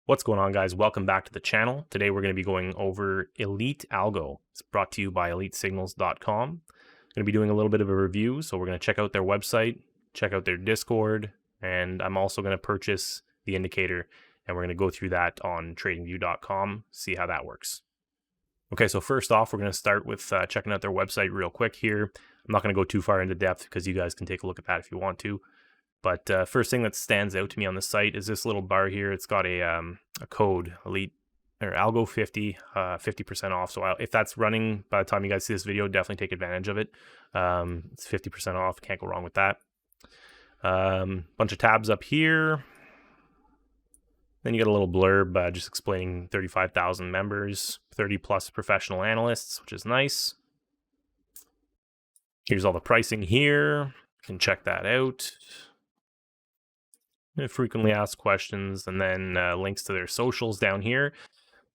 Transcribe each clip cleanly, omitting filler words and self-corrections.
What's going on, guys? Welcome back to the channel. Today we're going to be going over Elite Algo. It's brought to you by elitesignals.com. Going to be doing a little bit of a review, so we're going to check out their website, check out their Discord, and I'm also going to purchase the indicator, and we're going to go through that on tradingview.com, see how that works. Okay, so first off, we're going to start with checking out their website real quick here. I'm not going to go too far into depth because you guys can take a look at that if you want to. But first thing that stands out to me on the site is this little bar here. It's got a code, Elite or Algo 50, 50% off. So if that's running by the time you guys see this video, definitely take advantage of it. It's 50% off. Can't go wrong with that. Bunch of tabs up here. Then you get a little blurb just explaining 35,000 members, 30 plus professional analysts, which is nice. Here's all the pricing here. You can check that out. Frequently asked questions, and then links to their socials down here.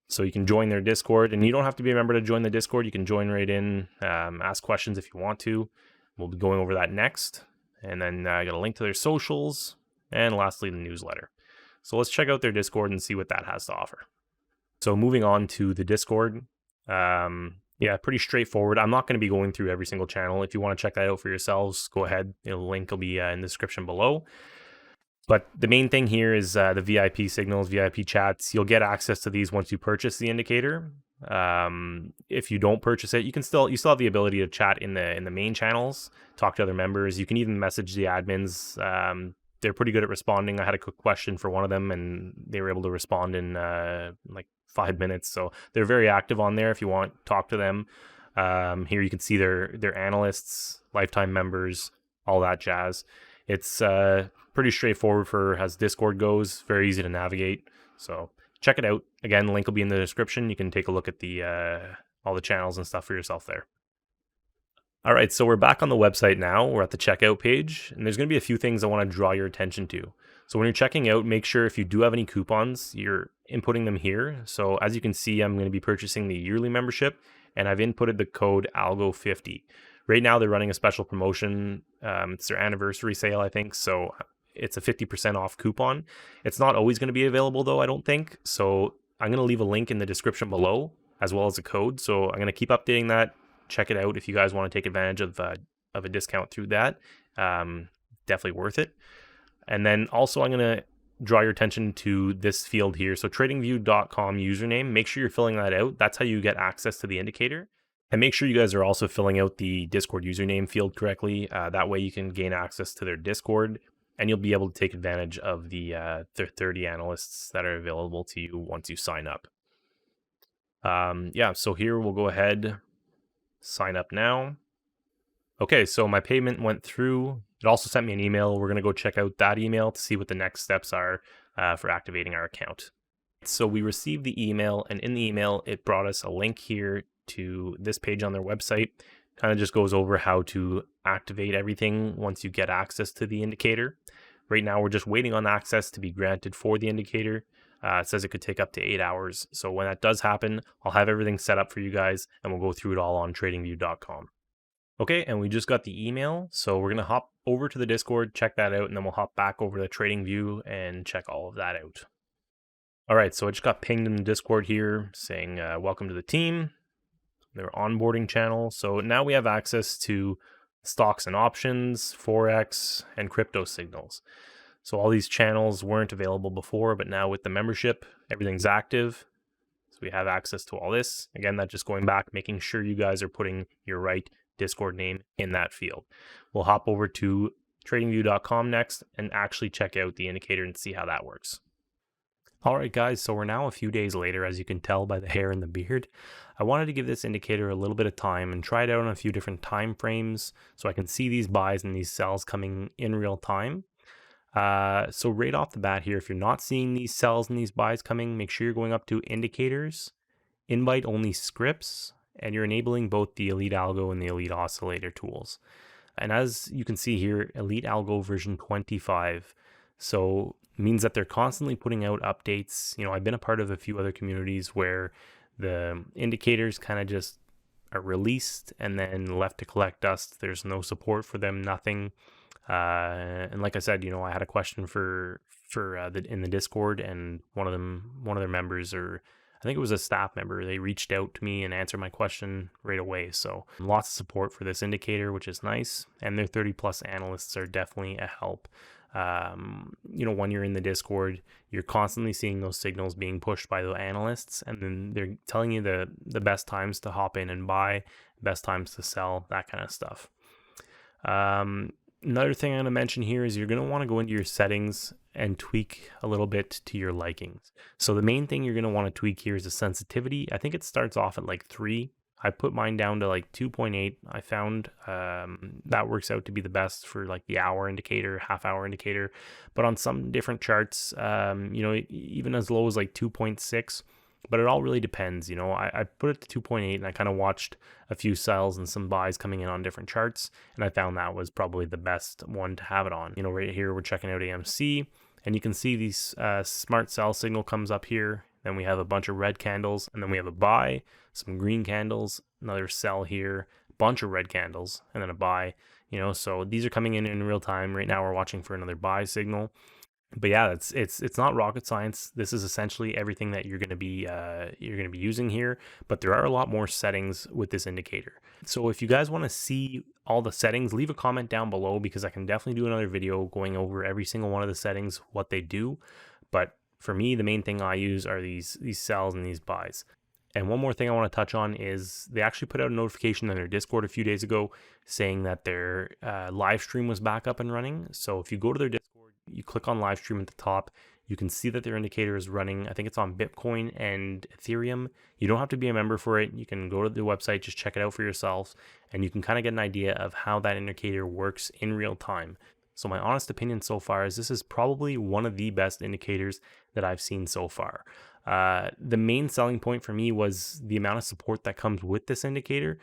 So you can join their Discord, and you don't have to be a member to join the Discord. You can join right in, ask questions if you want to. We'll be going over that next. And then I got a link to their socials, and lastly, the newsletter. So let's check out their Discord and see what that has to offer. So moving on to the Discord. Yeah, pretty straightforward. I'm not going to be going through every single channel. If you want to check that out for yourselves, go ahead. The link will be in the description below. But the main thing here is the VIP signals, VIP chats. You'll get access to these once you purchase the indicator. If you don't purchase it, you still have the ability to chat in the main channels, talk to other members. You can even message the admins. They're pretty good at responding. I had a quick question for one of them, and they were able to respond in like 5 minutes. So they're very active on there. If you want, talk to them. Here you can see their analysts, lifetime members, all that jazz. It's pretty straightforward for as Discord goes. Very easy to navigate. So check it out. Again, link will be in the description. You can take a look at the all the channels and stuff for yourself there. All right, so we're back on the website now. We're at the checkout page, and there's going to be a few things I want to draw your attention to. So when you're checking out, make sure if you do have any coupons, you're inputting them here. So as you can see, I'm going to be purchasing the yearly membership, and I've inputted the code ALGO50. Right now, they're running a special promotion. It's their anniversary sale, I think. So it's a 50% off coupon. It's not always going to be available, though, I don't think. So I'm going to leave a link in the description below, as well as a code. So I'm going to keep updating that. Check it out if you guys want to take advantage of a discount through that. Definitely worth it. And then also, I'm going to draw your attention to this field here. So tradingview.com username. Make sure you're filling that out. That's how you get access to the indicator. And make sure you guys are also filling out the Discord username field correctly. That way you can gain access to their Discord, and you'll be able to take advantage of their 30 analysts that are available to you once you sign up. Yeah, so here we'll go ahead, sign up now. Okay, so my payment went through. It also sent me an email. We're going to go check out that email to see what the next steps are for activating our account. So we received the email, and in the email, it brought us a link here to this page on their website. Kind of just goes over how to activate everything once you get access to the indicator. Right now, we're just waiting on access to be granted for the indicator. It says it could take up to 8 hours. So when that does happen, I'll have everything set up for you guys, and we'll go through it all on tradingview.com. Okay, and we just got the email. So we're going to hop over to the Discord, check that out, and then we'll hop back over to TradingView and check all of that out. All right, so I just got pinged in the Discord here saying, welcome to the team. Their onboarding channel. So now we have access to stocks and options, Forex, and crypto signals. So all these channels weren't available before, but now with the membership, everything's active. So we have access to all this. Again, that's just going back, making sure you guys are putting your right Discord name in that field. We'll hop over to tradingview.com next and actually check out the indicator and see how that works. All right, guys, so we're now a few days later, as you can tell by the hair and the beard. I wanted to give this indicator a little bit of time and try it out on a few different time frames so I can see these buys and these sells coming in real time. So right off the bat here, if you're not seeing these sells and these buys coming, make sure you're going up to indicators, invite only scripts, and you're enabling both the Elite Algo and the Elite Oscillator tools. And as you can see here, Elite Algo version 25. So means that they're constantly putting out updates. You know, I've been a part of a few other communities where the indicators kind of just are released and then left to collect dust. There's no support for them, nothing. And like I said, you know, I had a question for for in the Discord, and one of their members, or I think it was a staff member, they reached out to me and answered my question right away. So lots of support for this indicator, which is nice. And their 30 plus analysts are definitely a help. When you're in the Discord, you're constantly seeing those signals being pushed by the analysts, and then they're telling you the best times to hop in and buy, best times to sell, that kind of stuff. Another thing I'm going to mention here is you're going to want to go into your settings and tweak a little bit to your likings. So the main thing you're going to want to tweak here is the sensitivity. I think it starts off at like 3. I put mine down to like 2.8. I found that works out to be the best for like the hour indicator, half hour indicator. But on some different charts, even as low as like 2.6. But it all really depends. I put it to 2.8 and I kind of watched a few sells and some buys coming in on different charts, and I found that was probably the best one to have it on. Right here we're checking out AMC, and you can see these smart sell signal comes up here. Then we have a bunch of red candles, and then we have a buy, some green candles, another sell here, a bunch of red candles, and then a buy. So these are coming in real time. Right now we're watching for another buy signal. But yeah, it's not rocket science. This is essentially everything that you're going to be using here, but there are a lot more settings with this indicator. So if you guys want to see all the settings, leave a comment down below, because I can definitely do another video going over every single one of the settings, what they do. But for me, the main thing I use are these sells and these buys. And one more thing I want to touch on is they actually put out a notification on their Discord a few days ago saying that their live stream was back up and running. So if you go to their Discord, you click on live stream at the top, you can see that their indicator is running. I think it's on Bitcoin and Ethereum. You don't have to be a member for it. You can go to the website, just check it out for yourself, and you can kind of get an idea of how that indicator works in real time. So my honest opinion so far is this is probably one of the best indicators that I've seen so far. The main selling point for me was the amount of support that comes with this indicator.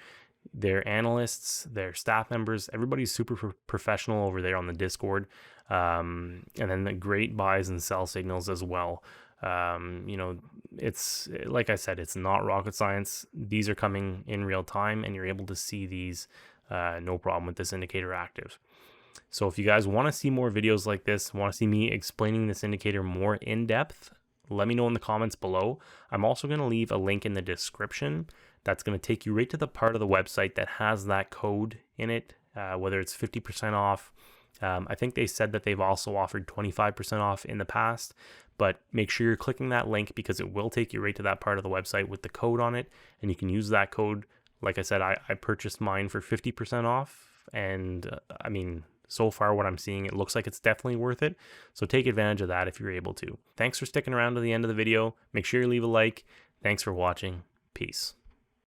Their analysts, their staff members, everybody's super professional over there on the Discord. And then the great buys and sell signals as well. It's like I said, it's not rocket science. These are coming in real time, and you're able to see these no problem with this indicator active. So if you guys want to see more videos like this, want to see me explaining this indicator more in depth, let me know in the comments below. I'm also going to leave a link in the description that's going to take you right to the part of the website that has that code in it, whether it's 50% off. I think they said that they've also offered 25% off in the past, but make sure you're clicking that link, because it will take you right to that part of the website with the code on it, and you can use that code. Like I said, I purchased mine for 50% off, and so far what I'm seeing, it looks like it's definitely worth it. So take advantage of that if you're able to. Thanks for sticking around to the end of the video. Make sure you leave a like. Thanks for watching. Peace.